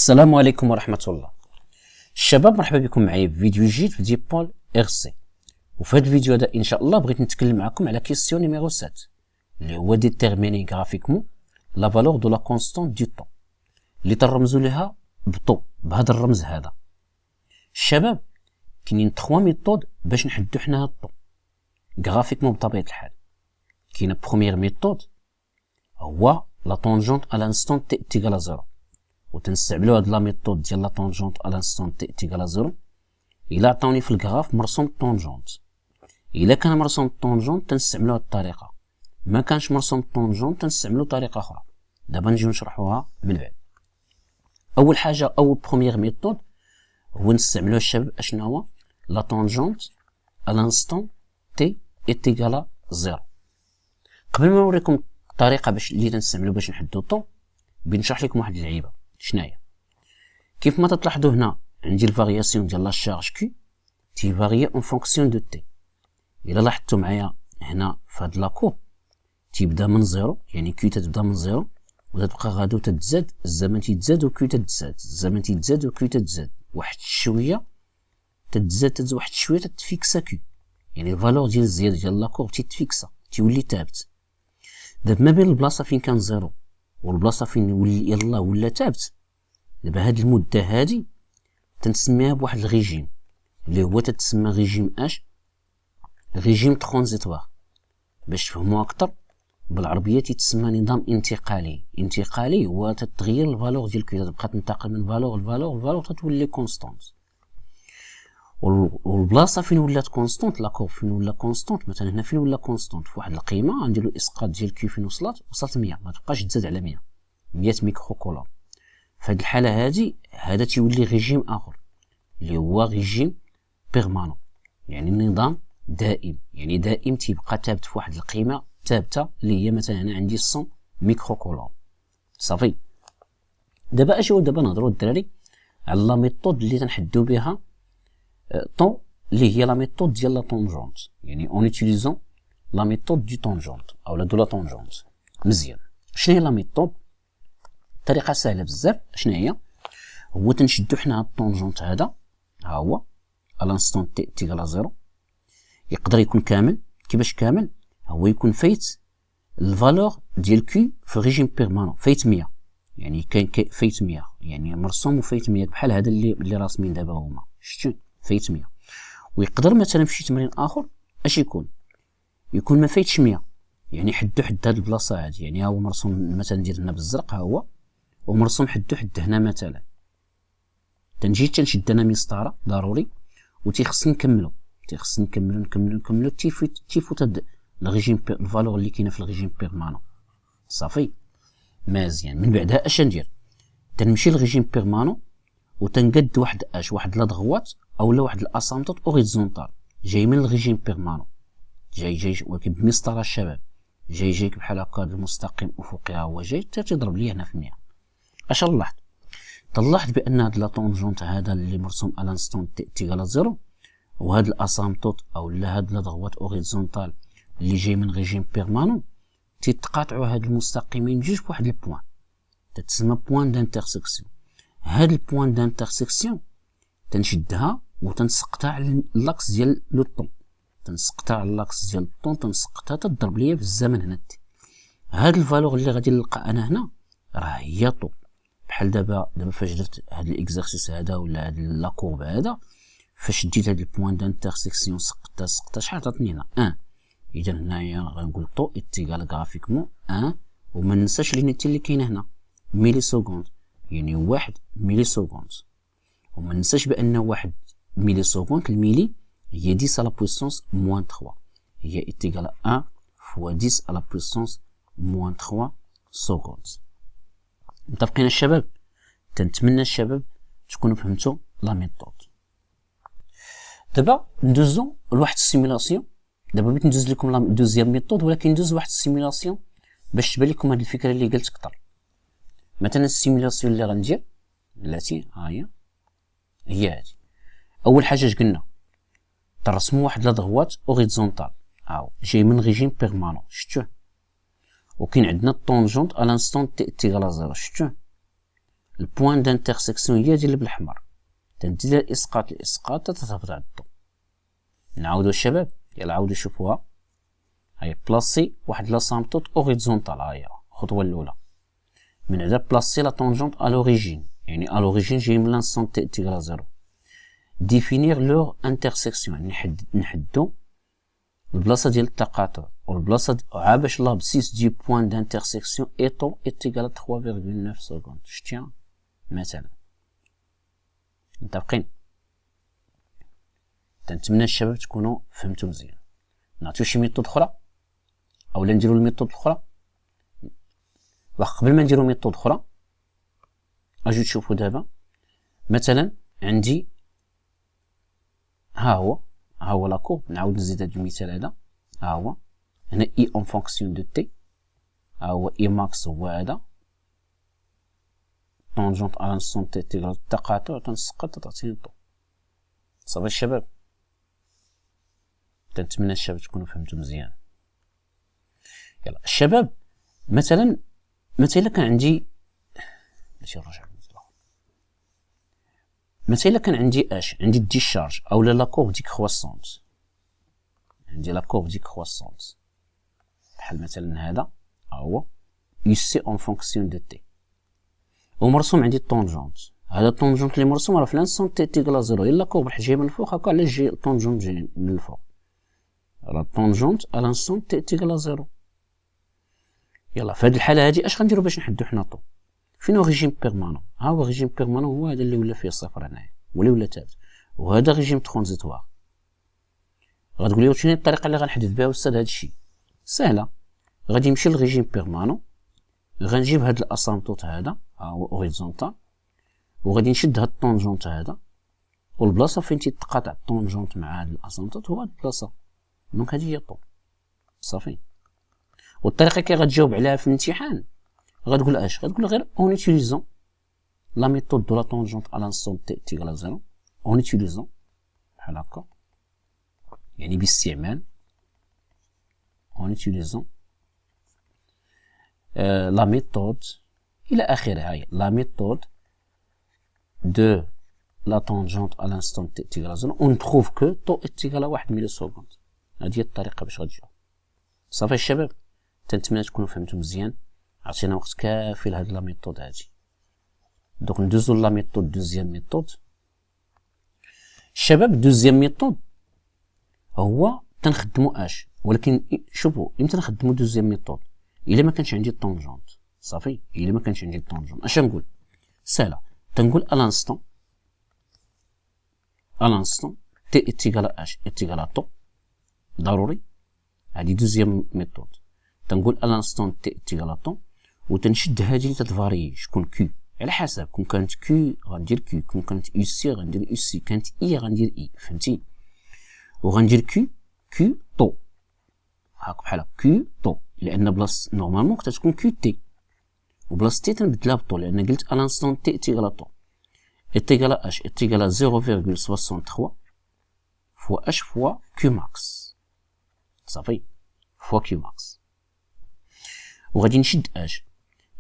السلام عليكم ورحمة الله. الشباب مرحبا بكم معايا في فيديو جديد في ديبول ارسي. وفي هذا الفيديو هذا ان شاء الله بغيت نتكلم معكم على كيسيون نيميرو 7 اللي هو ديتيرميني غرافيكمون لا فالور دو لا كونستانت دو طون اللي ترمزوا لها بطو بهذا الرمز هذا. الشباب كاينين 3 ميثود باش نحددو حنا هاد الطون غرافيكمون بطبيعة الحال. كاينه بروميير ميثود هو لا طونجونت ا لانستون تي تيغال زيرو، وتنستعملوا هاد لا ميثود ديال لا طونجونت ا لانستون تي تيغال زيرو الا عطاوني في الكراف مرسوم طونجونت. الا كان مرسوم طونجونت تنستعملوا هاد الطريقه، ما كانش مرسوم طونجونت تنستعملوا طريقه اخرى. دابا نجيو نشرحوها من بعد. اول حاجه او بروميير ميثود هو نستعملوها الشباب اشنو هو لا طونجونت ا لانستون تي تيغال زيرو. قبل ما نوريكم الطريقه باش اللي تنستعملوا باش نحددوا الطون بنشرح لكم واحد اللعيبه. شناهي؟ كيف ما تلاحظوا هنا عندي الفارياسيون ديال لا شارج كي تي فاريي اون فونكسيون دو تي. الا لاحظتوا معايا هنا في هاد لاكور تيبدا من زيرو، يعني كي تتبدا من زيرو وتتبقى غادا وتتزاد، الزمن تيتزاد وكي تتزاد، الزمن تيتزاد وكي تتزاد، واحد شويه تتزاد واحد شويه تتفيكسا كي، يعني الفالور ديال الزياده ديال لاكور تيتفيكسا تيولي ثابت. دابا ما بين البلاصه فين كان زيرو والبلاصه فين ولي يلاه ولا ثابت، دابا هاد المده هادي تنسميها بواحد الريجيم اللي هو تتسمى ريجيم اش، ريجيم ترانزيتوار. باش تفهموا اكثر بالعربيه تيتسمى نظام انتقالي. انتقالي هو تتغير الفالور ديال كي، تبقى تنتقل من فالور لفالور، الفالور تتولي كونستانت، والبلاصه فين ولات كونستانت لاكور فين ولا كونستانت. مثلا هنا فين ولا كونستانت في واحد القيمه غنديروا الاسقاط ديال كي فين وصلت 100، ما تبقاش تزاد على 100 ميكرو كولوم. في هذه الحاله هادي هذا تيولي ريجيم اخر اللي هو ريجيم بيرمانون، يعني نظام دائم، يعني دائم تيبقى ثابت في واحد القيمه ثابته اللي هي مثلا هنا عندي 100 ميكرو كولوم. صافي. دابا اجيو دابا نهضروا الدراري على لا ميثود اللي تنحددوا بها طون اللي هي لا ميثود ديال لا طونجونت، يعني اون يوتيليزون لا ميثود دو طونجونت او لا دو لا طونجونت. مزيان. شنو هي لا ميثود؟ طريقه سهله بزاف. شنو هي؟ هو تنشدو حنا هاد الطونجونت هذا، ها هو الانستون تي تيغال زيرو، يقدر يكون كامل. كيفاش كامل؟ هو يكون فايت الفالور ديال كي في ريجيم بيرمانون، فايت 100، يعني كاين فايت 100، يعني مرسوم وفايت 100 بحال هذا اللي راسمين دابا هما، شفتوا فايت 100. ويقدر مثلا في شي تمرين اخر اش يكون ما فايتش 100، يعني حدو حد هاد البلاصه هادي، يعني ها هو مرسوم مثلا ديال هنا بالزرق، ها هو ومرسوم حدو حد هنا مثلا. تنجي تنشد انا مسطره ضروري وتيخصني نكملو تيفوت هاد الريجيم الفالور اللي كاينه في الريجيم بيرمانون. صافي مزيان. من بعدها اش ندير؟ تنمشي للريجيم بيرمانون وتنقد واحد لا دغوات او لا واحد الاسامتوط اوريزونتال جاي من الريجيم بيرمانون، جاي ولكن بمسطره الشباب، جايك بحال هكا المستقيم افقي، ها هو جاي تضرب لي هنا في 100. اش طلعت بان هاد لا طونجونت هذا اللي مرسوم على لانستون تيغال زيرو وهاد الاسامتوط او لا هاد لا دغوات اوريزونتال اللي جاي من ريجيم بيرمانون تيتقاطعوا هاد المستقيمين بجوج بواحد البوان تتسمى بوان دانترسيكسيون. هاد البوان دانترسيكسيون تنشدها وتنسقطها على لاكس ديال لو طون، تنسقطها على لاكس ديال الطون، تنسقطها تضرب ليا في الزمن هنا تي. هاد الفالور اللي غادي نلقى انا هنا راه هي طون. بحال دابا فاش درت هاد الاكزرسيس هذا ولا هاد لاكورب هذا، فاش ديت هاد البوان دانترسيكسيون سقطتها شحال عطاتني هنا 1. اذا هنايا غنقول طو اتيغال غرافيكمون 1، وما ننساش لينيتي اللي كاينه هنا ميلي سكوند، يعني 1 ميلي سكوند. وما ننساش بان 1 ميلي سكوند الميلي هي 10 على بويسونس موان 3، هي اتيغال 1 فوا 10 على بويسونس موان 3 سكوند. متفقين الشباب؟ تنتمنى الشباب تكونوا فهمتوا لا ميثود. دابا ندوزو لواحد السيمولاسيون. دابا بغيت ندوز لكم لا دوزيام ميثود، ولكن ندوز لواحد السيمولاسيون باش تبان لكم هاد الفكره اللي قلت اكثر. مثلا السيمولاسيون اللي غندير بلاتي هي هادي. اول حاجه اش قلنا؟ ترسموا واحد لا دغوات اوريزونتال، هاو جاي من ريجيم بيرمانون، شفتوه؟ وكاين عندنا الطونجونت ا لانستون تي تيغال زيرو، شفتوه؟ البوان دانترسيكسيون هي ديال بالاحمر، تندير الاسقاط تتهبط على الضو. نعاودو الشباب، يلا عاودو شوفوها. هاي بلاصي واحد لاسامبتوط اوريزونتال، هاهي الخطوه الاولى. من بعد بلاصي لا طونجونت ا لوريجين، يعني ا لوريجين جاي من لانستون تي تيغال زيرو. ديفينير لور انترسيكسيون، نحدو البلاصه ديال التقاطع والبلاصه عا باش لابسيس دي بوان دانترسيكسيون ايطو ايتيغال 3.9 سكوند. شتيها مثلا؟ متفقين؟ تنتمنى الشباب تكونوا فهمتوا مزيان. نعطيو شي ميثود اخرى اولا نديرو الميثود الاخرى. قبل ما نديرو ميثود اخرى اجي تشوفوا دابا مثلا عندي ها هو لاكور. نعاود نزيد هذا المثال هذا. ها هو هنا اي اون فونكسيون دو تي، ها هو اي ماكس هو هذا طونجونت على لانستون تي تيغال التقاطع، تنسقط تعطيني طو. صافي الشباب، تنتمنى الشباب تكونوا فهمتوا مزيان. يلا الشباب مثلا كان عندي ماشي نرجع مثلا كان عندي عندي ديشارج اولا لا كورب ديكروسونت، عندي لا كورب ديكروسونت بحال مثلا هذا هو يو سي اون فونكسيون دو تي، ومرسوم عندي الطونجونت. هذا الطونجونت اللي مرسوم راه في لانستون تي تيغال زيرو، الا كورب جاي من الفوق هكا علاش جاي الطونجونت جاي من الفوق؟ راه الطونجونت ا لانستون تي تيغال زيرو. يلا في هذه الحاله هذه اش غنديرو باش نحدو حنا طو؟ فين هو ريجيم بيرمانون؟ ها هو ريجيم بيرمانون هو هذا اللي ولا فيه صفر هنايا ولا ثابت، وهذا ريجيم ترانزيتوار. غتقول لي شنو الطريقه اللي غنحدد بها استاذ هذا الشيء؟ سهله، غادي نمشي للريجيم بيرمانون، غنجيب هذا الاسامبتوط هذا ها هو اوريزونتال، وغادي نشد هذا الطونجونت هذا، والبلاصه فين تيتقاطع الطونجونت مع هذا الاسامبتوط هو هذه البلاصه. دونك هذه هي طو صافي. والطريقه كي غتجاوب عليها في الامتحان غتقول اش؟ غتقول غير اون يوتيليزون لا ميثود دو لا طونجونت على لانستون تي تيغال زيرو، اون يوتيليزون بحال هكا، يعني باستعمال اون يوتيليزون لا ميثود الى اخره. هاي لا ميثود دو لا طونجونت على لانستون تي تيغال زيرو اون تروف كو طو تيغال 1 ملي سكوند. هذه هي الطريقه باش غتجاوب. صافي الشباب، تنتمنى تكونوا فهمتوا مزيان. عطينا وقت كافي لهاد لا ميثود هادي. دوك ندوزو لا ميثود دوزيام ميثود. الشباب دوزيام ميثود هو تنخدمو اش، ولكن شوفوا امتى نخدمو دوزيام ميثود؟ الا ما كانش عندي الطونجونت صافي. الا ما كانش عندي الطونجونت اش نقول؟ سهله، تنقول الانستون تي اتيغال اش اتيغال طو ضروري. هادي دوزيام ميثود. تنقول الانستون تي اتيغال طو وتنشد هادي اللي تتفاري شكون كيو على حسب. كون كانت كيو غندير كيو، كون كانت يو سي غندير يو سي، كانت اي غندير اي، فهمتي؟ وغندير كيو طو هاك بحال كيو طو، لان بلاص نورمالمون كتكون كيو تي، وبلاص تي تنبدلها بطو لان قلت الانستون تي اتيغال طو اتيغال اش اتيغال 0.63 فوا اش فوا كيو ماكس. صافي فوا كيو ماكس. وغادي نشد اش؟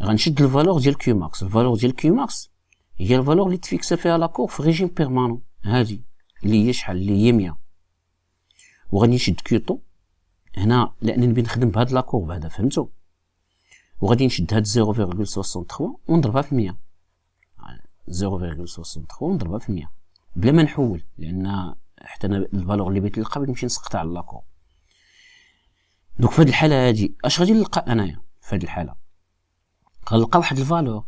غنشد الفالور ديال كيو ماكس. الفالور ديال كيو ماكس هي الفالور اللي تفيكسا فيها لاكور في ريجيم بيرمانون، هادي اللي هي شحال؟ اللي هي 100. وغادي نشد كيو طو هنا لانني نبي نخدم بهاد لاكور هذا، فهمتوا؟ وغادي نشد هاد 0.63 ونضربها في 100. 0.63 ونضربها في 100 بلا ما نحول، لان حتى انا الفالور اللي بغيت نلقى بغيت نمشي نسقطها على لاكور. دوك في هاد الحاله هادي اش غادي نلقى انايا؟ في هاد الحاله غنلقى واحد الفالور.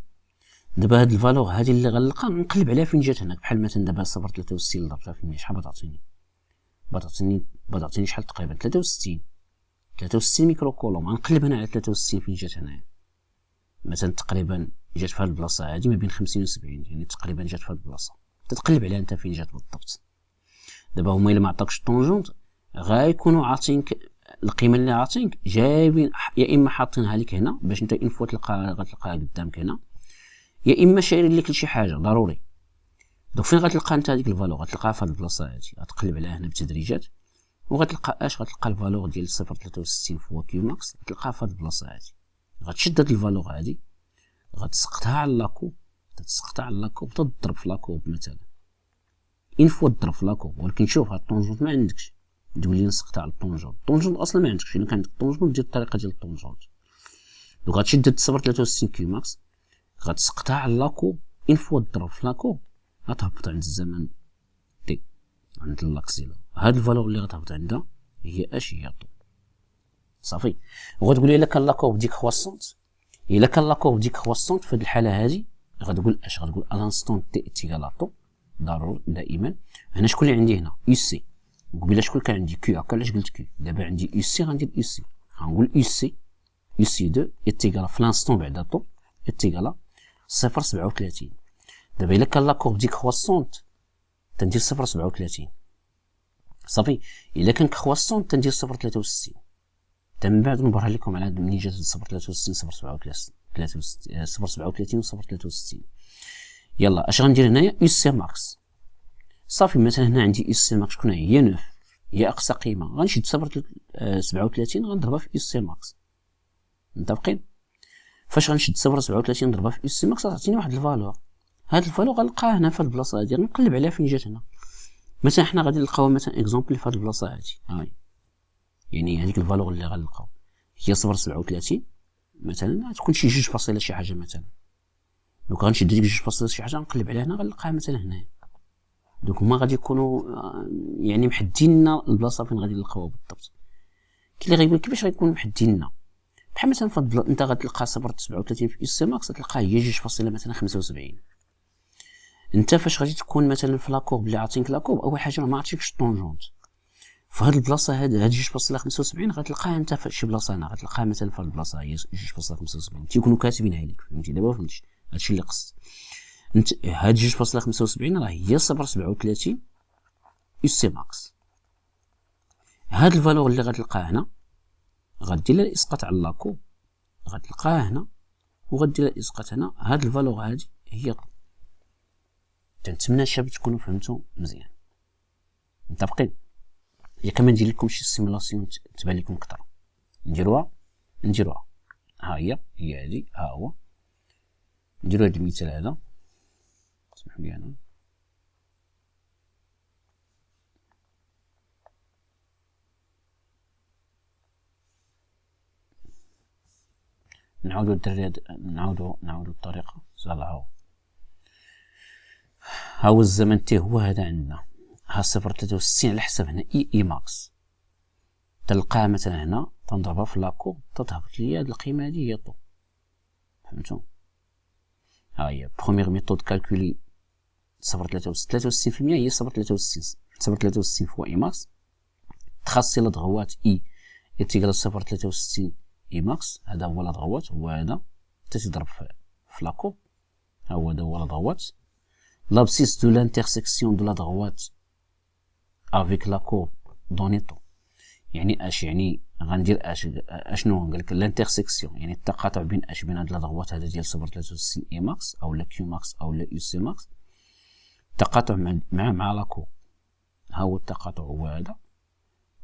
دابا هاد الفالور هادي اللي غنلقى نقلب عليها فين جات هناك، بحال مثلا دابا 0.63 اللي ضربتها في 100 شحال بتعطيني شحال تقريبا 63 ميكرو كولوم. غنقلب هنا على 63 فين جات هنايا، مثلا تقريبا جات في هاد البلاصه هادي ما بين 50 و 70، يعني تقريبا جات في هاد البلاصه. تتقلب عليها انت فين جات بالضبط. دابا هما الا ما عطاكش الطونجونت غايكونوا عاطينك القيمه اللي عاطينك، جايبين يا اما حاطينها لك هنا باش انت ان فوا غتلقاها قدامك هنا، يا اما شايرين لك لشي حاجه ضروري. دوك فين غتلقى انت هذيك الفالور؟ غتلقاها في هاد البلاصه هادي، غتقلب عليها هنا بتدريجات وغتلقى اش؟ غتلقى الفالور ديال 0.63 فوا كيو ماكس، غتلقاها في هاد البلاصه هادي. غتشد هاد الفالور هادي غتسقطها على لاكو تتسقطع لاكورب تضرب في لاكورب مثلا اين فوا تضرب في لاكورب. ولكن شوف هاد الطونجونت ما عندكش تقول لي نسقط على الطونجونت اصلا ما عندكش. الا كان عندك الطونجونت دير الطريقه ديال الطونجونت. دونك غتشد هاد 0.63 كيو ماكس غتسقطها على لاكورب اين فوا تضرب في لاكورب غتهبط عند الزمن تي عند لاكسيلا. هاد الفالور اللي غتهبط عندها هي اش هي طو صافي. وغتقول لي الا كان لاكورب ديك خواسونت الا كان لاكورب ديك خواسونت في هاد الحاله هادي غتقول اش غتقول الانستون تي اتيكال طو ضروري دائما. هنا شكون اللي عندي هنا يو سي. قبيله شكون كان عندي كيو هكا علاش قلت كيو. دابا عندي يو سي غندير يو سي غنقول يو سي 2 اتيكال في لانستون بعدا طو اتيكال 0.37. دابا الا كان لاكورب ديك خواسونت تندير 0.37 صافي. الا كان كخواسونت تندير 0.63. من بعد نبرها لكم على منين جات 0.63 0.37 و 0.63. يلا اش غندير هنايا يو سي ماكس صافي. مثلا هنا عندي يو سي ماكس شكون هي 9 هي اقصى قيمه. غنشد 0.37 غنضربها في يو سي ماكس. متفقين؟ فاش غنشد 0.37 نضربها في يو سي ماكس غتعطيني واحد الفالور. هاد الفالور غنلقاها هنا في هاد البلاصه هادي. غنقلب عليها فين جات هنا. مثلا حنا غادي نلقاو مثلا اكزومبل في هاد البلاصه هادي هاي يعني هذيك الفالور اللي غنلقاو هي 0.37 مثلا تكون شي 2 فاصله شي حاجه مثلا. دونك غنشد ديك 2 فاصله شي حاجه نقلب عليها هنا غنلقاها مثلا هنايا. دونك هما غادي يكونوا يعني محددين لنا البلاصه فين غادي نلقاوها بالضبط. كاين اللي غيقول كيفاش غيكون محددين لنا بحال مثلا انت غتلقى 0.37 في اس ماكس غتلقاه هي 2 فاصله مثلا 75. انت فاش غادي تكون مثلا في لاكورب اللي عاطينك لاكورب اول حاجه ما عطيكش الطونجونت فهاد البلاصه هاد 2.75 غتلقاها انت في شي بلاصه هنا غتلقاها مثلا في هاد البلاصه هي 2.75 تيكونوا كاتبينها لك فهمتي. دابا فهمتي هادشي اللي قصد انت. هاد 2.75 راه هي 0.37 اس ماكس. هاد الفالور اللي غتلقاها هنا غدير لها الاسقاط على لاكورب غتلقاها هنا وغدير لها الاسقاط هنا. هاد الفالور هادي هي تنتمنى الشباب تكونوا فهمتوا مزيان. متفقين؟ يا كما ندير لكم شي سيمولاسيون تبان لكم اكثر. نديروها ها هي هادي ها هو. نديرو هاد المثال هذا اسمحوا لي انا نعاودو الدراري نعاودو الطريقه صالحه. ها هو الزمن تي هو هذا عندنا ها 0.63 على حسب هنا اي ماكس تلقاها مثلا هنا تنضربها في لاكو تتهبط ليا هاد القيمه هادي هي طو. فهمتوا؟ ها هي بروميير ميثود كالكولي 0.63% هي 0.63 فوا اي ماكس تخاصي لدغوات اي يتيقل 0.63 اي ماكس. هذا هو لدغوات هو هذا تتضرب في لاكو ها هو هذا هو لدغوات. l'abscisse de l'intersection de la droite avec la courbe donnée طو يعني اش يعني غندير اشنو قالك الانترسيكسيون يعني التقاطع بين اش بين هاد الضغوات هذا ديال 0.63 اي ماكس او لا كيو ماكس او لا يو سي ماكس التقاطع مع لا كورب. ها هو التقاطع هو هذا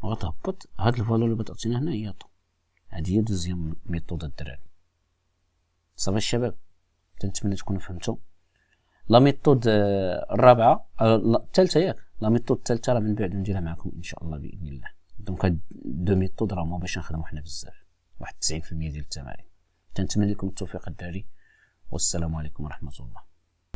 وغتهبط هاد الفالور اللي بتعطينا هنا هي طو. هادي هي دوزيام ميثود الدراري. صافي الشباب تنتمنى تكونوا فهمتوا. لا ميثود الرابعه الثالثه ياك لا ميثود الثالثه راه من بعد نديرها معكم ان شاء الله باذن الله. دونك هاد دو ميثود راه ما باش نخدمو حنا بزاف واحد 90% ديال التمارين. تنتمنى لكم التوفيق الدراري والسلام عليكم ورحمه الله.